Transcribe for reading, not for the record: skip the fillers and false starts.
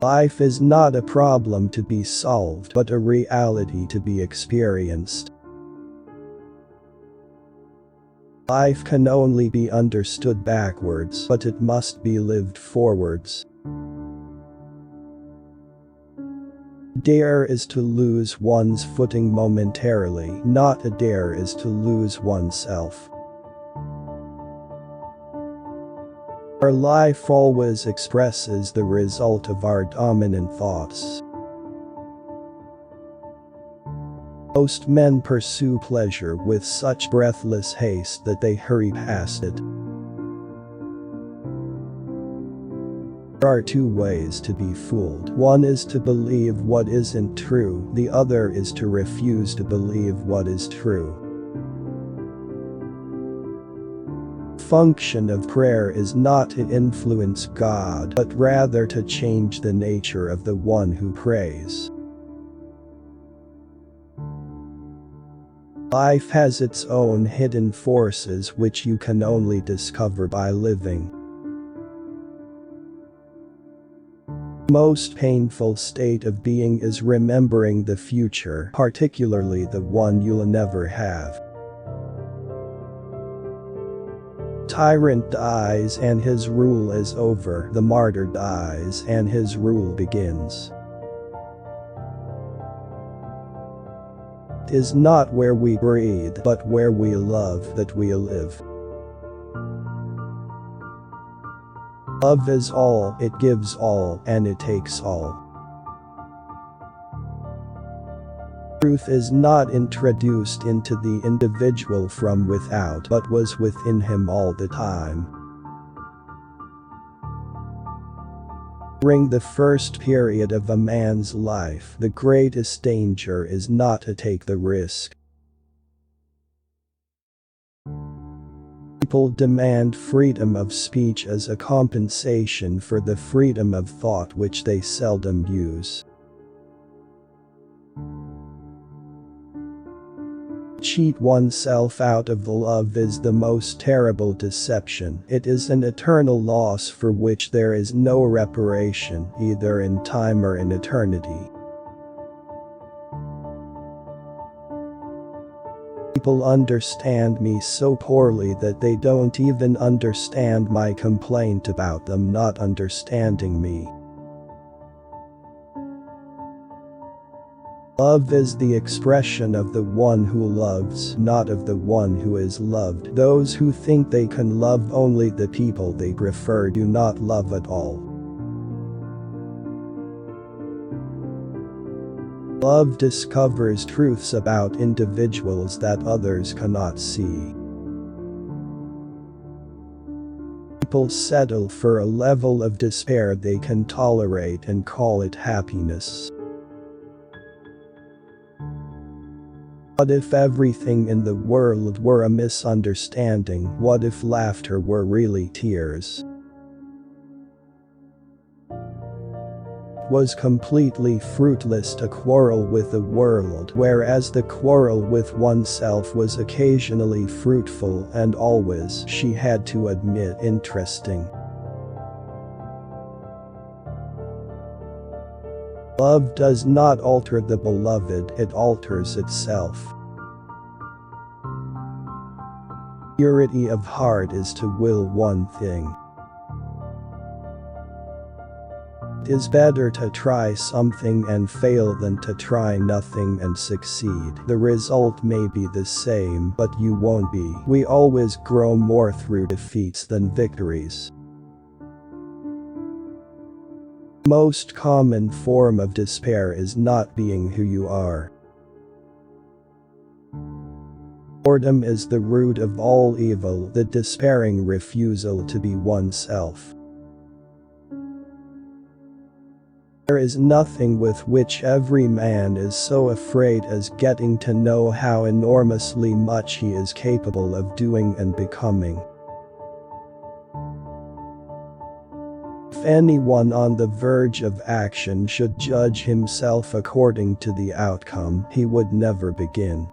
Life is not a problem to be solved but a reality to be experienced. Life can only be understood backwards, but it must be lived forwards. Dare is to lose one's footing momentarily, not a dare is to lose oneself. Our life always expresses the result of our dominant thoughts. Most men pursue pleasure with such breathless haste that they hurry past it. There are two ways to be fooled. One is to believe what isn't true, the other is to refuse to believe what is true. The function of prayer is not to influence God, but rather to change the nature of the one who prays. Life has its own hidden forces which you can only discover by living. The most painful state of being is remembering the future, particularly the one you'll never have. Tyrant dies and his rule is over, the martyr dies and his rule begins. It is not where we breathe, but where we love that we live. Love is all, it gives all, and it takes all. Truth is not introduced into the individual from without, but was within him all the time. During the first period of a man's life, the greatest danger is not to take the risk. People demand freedom of speech as a compensation for the freedom of thought which they seldom use. Cheat oneself out of love is the most terrible deception. It is an eternal loss for which there is no reparation, either in time or in eternity. People understand me so poorly that they don't even understand my complaint about them not understanding me. Love is the expression of the one who loves, not of the one who is loved. Those who think they can love only the people they prefer do not love at all. Love discovers truths about individuals that others cannot see. People settle for a level of despair they can tolerate and call it happiness. What if everything in the world were a misunderstanding? What if laughter were really tears? It was completely fruitless to quarrel with the world, whereas the quarrel with oneself was occasionally fruitful and always, she had to admit, interesting. Love does not alter the beloved, it alters itself. Purity of heart is to will one thing. It is better to try something and fail than to try nothing and succeed. The result may be the same, but you won't be. We always grow more through defeats than victories. The most common form of despair is not being who you are. Boredom is the root of all evil, the despairing refusal to be oneself. There is nothing with which every man is so afraid as getting to know how enormously much he is capable of doing and becoming. If anyone on the verge of action should judge himself according to the outcome, he would never begin.